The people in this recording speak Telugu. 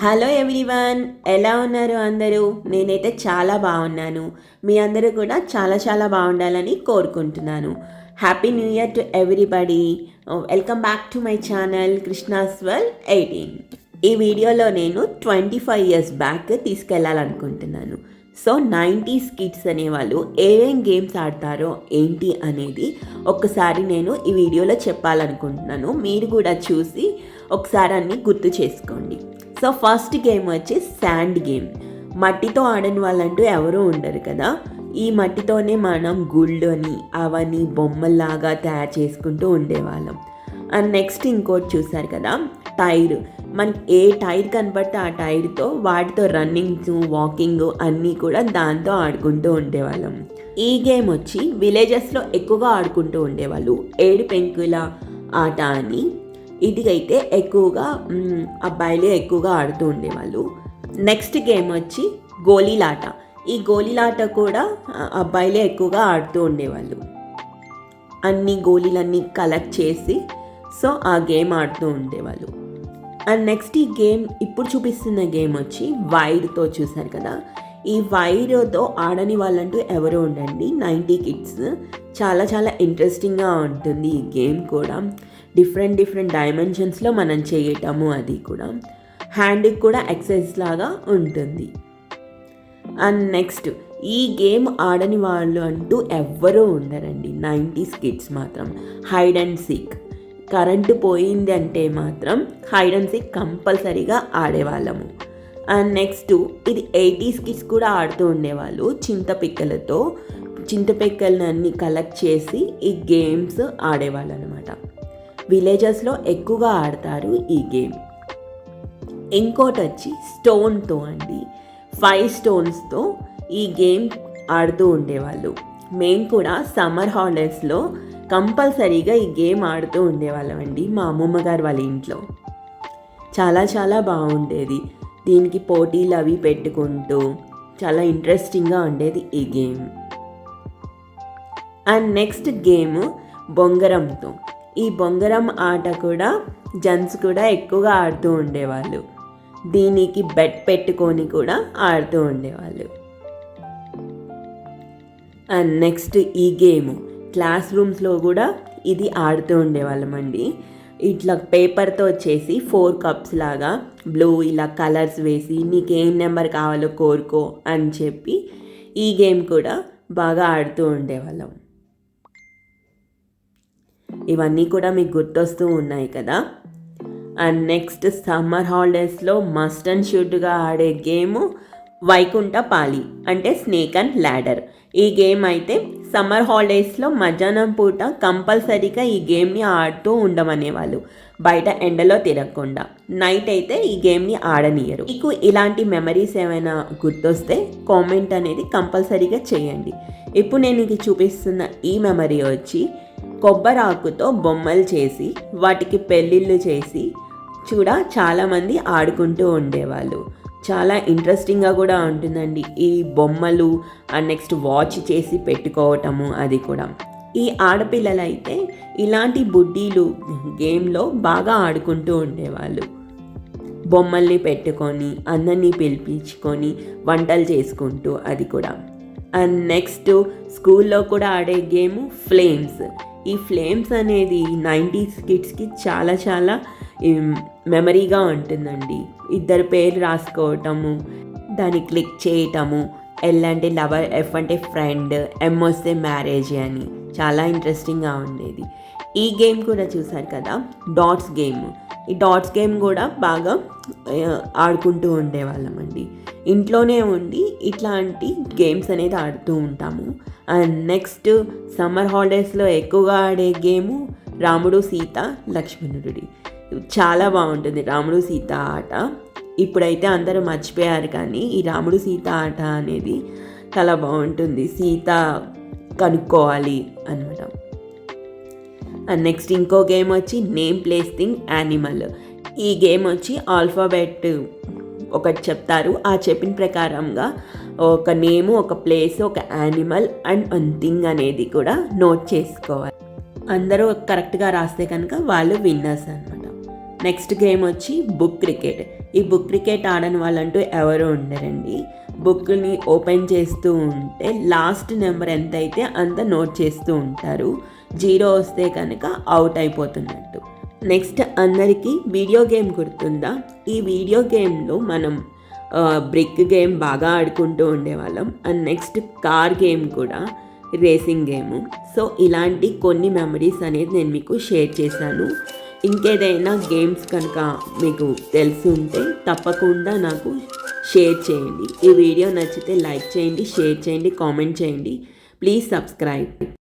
హలో ఎవ్రీవన్, ఎలా ఉన్నారు అందరూ? నేనైతే చాలా బాగున్నాను. మీ అందరూ కూడా చాలా చాలా బాగుండాలని కోరుకుంటున్నాను. Happy new year to everybody. Welcome back to my channel కృష్ణాస్వల్ 18. ఈ వీడియోలో నేను 25 ఇయర్స్ బ్యాక్ తీసుకెళ్ళాలనుకుంటున్నాను. సో 90s కిడ్స్ అనేవాళ్ళు ఏమేం గేమ్స్ ఆడతారో ఏంటి అనేది ఒక్కసారి నేను ఈ వీడియోలో చెప్పాలనుకుంటున్నాను. మీరు కూడా చూసి ఒకసారి అన్నీ గుర్తు చేసుకోండి. సో ఫస్ట్ గేమ్ వచ్చి శాండ్ గేమ్. మట్టితో ఆడని వాళ్ళంటూ ఎవరూ ఉండరు కదా. ఈ మట్టితోనే మనం గుళ్ళని అవన్నీ బొమ్మల్లాగా తయారు చేసుకుంటూ ఉండేవాళ్ళం. అండ్ నెక్స్ట్ ఇంకోటి చూసారు కదా, టైర్. మనకి ఏ టైర్ కనబడితే ఆ టైర్తో వాటితో రన్నింగ్స్ వాకింగ్ అన్నీ కూడా దాంతో ఆడుకుంటూ ఉండేవాళ్ళం. ఈ గేమ్ వచ్చి విలేజెస్లో ఎక్కువగా ఆడుకుంటూ ఉండేవాళ్ళు. 7 పెంకుల ఆట అని. ఇది అయితే ఎక్కువగా అబ్బాయిలే ఎక్కువగా ఆడుతూ ఉండేవాళ్ళు. నెక్స్ట్ గేమ్ వచ్చి గోళీలాట. ఈ గోళీలాట కూడా అబ్బాయిలే ఎక్కువగా ఆడుతూ ఉండేవాళ్ళు. అన్ని గోళీలన్నీ కలెక్ట్ చేసి సో ఆ గేమ్ ఆడుతూ ఉండేవాళ్ళు. అండ్ నెక్స్ట్ ఈ గేమ్ ఇప్పుడు చూపిస్తున్న గేమ్ వచ్చి వైర్తో. చూసారు కదా, ఈ వైర్తో ఆడని వాళ్ళంటూ ఎవరు ఉండండి. 90 కిడ్స్. చాలా చాలా ఇంట్రెస్టింగ్గా ఉంటుంది ఈ గేమ్ కూడా. డిఫరెంట్ డైమెన్షన్స్లో మనం చేయటము, అది కూడా హ్యాండ్కి కూడా ఎక్సర్సైజ్ లాగా ఉంటుంది. అండ్ నెక్స్ట్ ఈ గేమ్ ఆడని వాళ్ళు అంటూ ఎవ్వరూ ఉండరండి 90s కిడ్స్ మాత్రం. Hide and seek. కరెంటు పోయింది అంటే మాత్రం హైడ్ అండ్ సీక్ కంపల్సరీగా ఆడేవాళ్ళము. అండ్ నెక్స్ట్ ఇది 80s కిడ్స్ కూడా ఆడుతూ ఉండేవాళ్ళు. చింతపిక్కలన్నీ కలెక్ట్ చేసి ఈ గేమ్స్ ఆడేవాళ్ళు అనమాట. విలేజెస్లో ఎక్కువగా ఆడతారు ఈ గేమ్. ఇంకోటి వచ్చి స్టోన్తో అండి. 5 స్టోన్స్తో ఈ గేమ్ ఆడుతూ ఉండేవాళ్ళు. మేము కూడా సమ్మర్ హాలిడేస్లో కంపల్సరీగా ఈ గేమ్ ఆడుతూ ఉండేవాళ్ళం అండి మా అమ్మమ్మ గారు వాళ్ళ ఇంట్లో. చాలా చాలా బాగుండేది. దీనికి పోటీలు అవి పెట్టుకుంటూ చాలా ఇంట్రెస్టింగ్గా ఉండేది ఈ గేమ్. అండ్ నెక్స్ట్ గేమ్ బొంగరంతో. ఈ బొంగరం ఆట కూడా జెంట్స్ కూడా ఎక్కువగా ఆడుతూ ఉండేవాళ్ళు. దీనికి బెట్ పెట్టుకొని కూడా ఆడుతూ ఉండేవాళ్ళు. అండ్ నెక్స్ట్ ఈ గేమ్ క్లాస్ రూమ్స్లో కూడా ఇది ఆడుతూ ఉండేవాళ్ళం అండి. ఇట్లా పేపర్తో వచ్చేసి 4 కప్స్ లాగా బ్లూ ఇలా కలర్స్ వేసి నీకు ఏం నెంబర్ కావాలో కోరుకో అని చెప్పి ఈ గేమ్ కూడా బాగా ఆడుతూ ఉండేవాళ్ళం. ఇవన్నీ కూడా మీకు గుర్తొస్తూ ఉన్నాయి కదా. అండ్ నెక్స్ట్ సమ్మర్ హాలిడేస్లో మస్ట్ అండ్ షుడ్గా ఆడే గేము వైకుంఠ పాలి, అంటే స్నేక్ అండ్ ల్యాడర్. ఈ గేమ్ అయితే సమ్మర్ హాలిడేస్లో మధ్యాహ్నం పూట కంపల్సరీగా ఈ గేమ్ని ఆడుతూ ఉండమనేవాళ్ళు, బయట ఎండలో తిరగకుండా. నైట్ అయితే ఈ గేమ్ని ఆడనియరు. మీకు ఇలాంటి మెమరీస్ ఏమైనా గుర్తొస్తే కామెంట్ అనేది కంపల్సరీగా చేయండి. ఇప్పుడు నేను మీకు చూపిస్తున్న ఈ మెమరీ వచ్చి కొబ్బరాకుతో బొమ్మలు చేసి వాటికి పెళ్ళిళ్ళు చేసి చాలామంది ఆడుకుంటూ ఉండేవాళ్ళు. చాలా ఇంట్రెస్టింగ్గా కూడా ఉంటుందండి ఈ బొమ్మలు. అండ్ నెక్స్ట్ వాచ్ చేసి పెట్టుకోవటము, అది కూడా. ఈ ఆడపిల్లలు అయితే ఇలాంటి బుడ్డీలు గేమ్లో బాగా ఆడుకుంటూ ఉండేవాళ్ళు. బొమ్మల్ని పెట్టుకొని అందరినీ పిలిపించుకొని వంటలు చేసుకుంటూ, అది కూడా. అండ్ నెక్స్ట్ స్కూల్లో కూడా ఆడే గేమ్ ఫ్లేమ్స్. ఈ ఫ్లేమ్స్ అనేది 90s కిడ్స్కి చాలా చాలా మెమరీగా ఉంటుందండి. 2 పేర్లు రాసుకోవటము, దాన్ని క్లిక్ చేయటము. ఎల్ అంటే లవర్, ఎఫ్ అంటే ఫ్రెండ్, ఎం వస్తే మ్యారేజ్ అని చాలా ఇంట్రెస్టింగ్గా ఉండేది. ఈ గేమ్ కూడా చూసారు కదా, డాట్స్ గేమ్. ఈ డాట్స్ గేమ్ కూడా బాగా ఆడుకుంటూ ఉండేవాళ్ళం అండి. ఇంట్లోనే ఉండి ఇట్లాంటి గేమ్స్ అనేది ఆడుతూ ఉంటాము. అండ్ నెక్స్ట్ సమ్మర్ హాలిడేస్లో ఎక్కువగా ఆడే గేము రాముడు సీత లక్ష్మణుడి. చాలా బాగుంటుంది రాముడు సీత ఆట. ఇప్పుడైతే అందరూ మర్చిపోయారు, కానీ ఈ రాముడు సీత ఆట అనేది చాలా బాగుంటుంది. సీత కనుక్కోవాలి అనమాట. అండ్ నెక్స్ట్ ఇంకో గేమ్ వచ్చి నేమ్ ప్లేస్ థింగ్ యానిమల్. ఈ గేమ్ వచ్చి ఆల్ఫాబెట్ ఒకటి చెప్తారు, ఆ చెప్పిన ప్రకారంగా ఒక నేము, ఒక ప్లేస్, ఒక యానిమల్ అండ్ వన్ థింగ్ అనేది కూడా నోట్ చేసుకోవాలి. అందరూ కరెక్ట్గా రాస్తే కనుక వాళ్ళు విన్నర్స్ అనమాట. నెక్స్ట్ గేమ్ వచ్చి బుక్ క్రికెట్. ఈ బుక్ క్రికెట్ ఆడని వాళ్ళంటూ ఎవరు ఉండరండి. బుక్ని ఓపెన్ చేస్తూ ఉంటే లాస్ట్ నెంబర్ ఎంత అయితే అంత నోట్ చేస్తూ ఉంటారు. 0 వస్తే కనుక అవుట్ అయిపోతున్నట్టు. నెక్స్ట్ అందరికీ వీడియో గేమ్ గుర్తుందా? ఈ వీడియో గేమ్లో మనం బ్రిక్ గేమ్ బాగా ఆడుకుంటూ ఉండేవాళ్ళం. అండ్ నెక్స్ట్ కార్ గేమ్ కూడా, రేసింగ్ గేము. సో ఇలాంటి కొన్ని మెమరీస్ అనేది నేను మీకు షేర్ చేశాను. ఇంకేదైనా గేమ్స్ కనుక మీకు తెలిసి ఉంటే తప్పకుండా నాకు షేర్ చేయండి. ఈ వీడియో నచ్చితే లైక్ చేయండి, షేర్ చేయండి, కామెంట్ చేయండి. Please subscribe.